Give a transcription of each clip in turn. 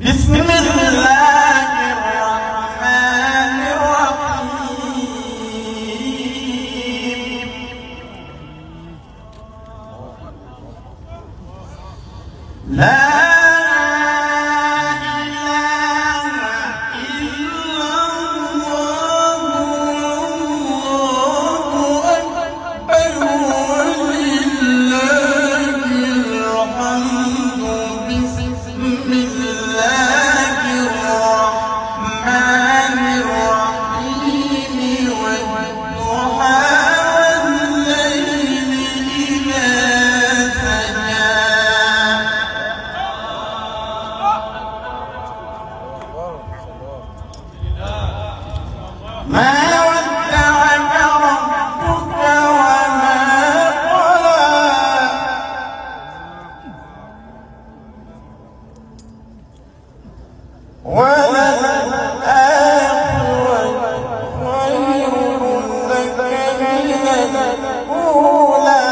بسم الله الرحمن الرحيم لا بسم الله الرحمن الرحيم والضحى والليل إذا سجى ما ودعك ربك وما قلى وللآخرة خير لك من الأولى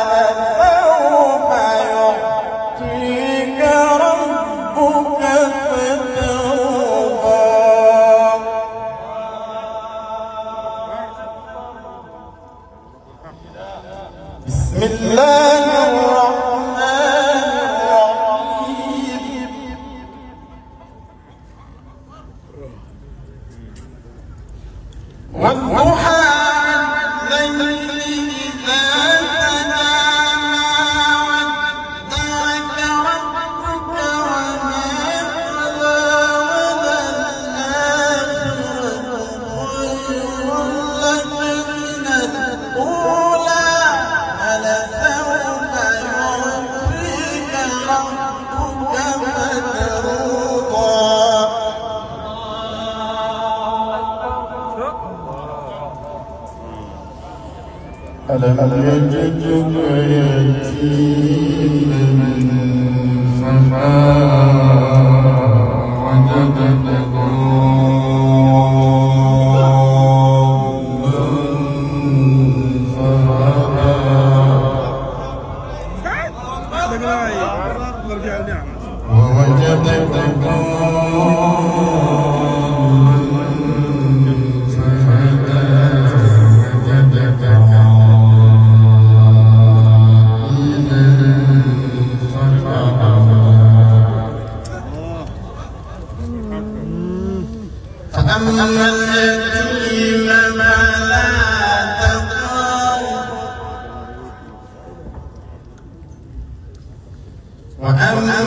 ولسوف يعطيك ربك فترضى ألم يجدك يتيما فآوى وجدك ضالا فهدى ووجدك فأما اليتيم فلا تقهر وأما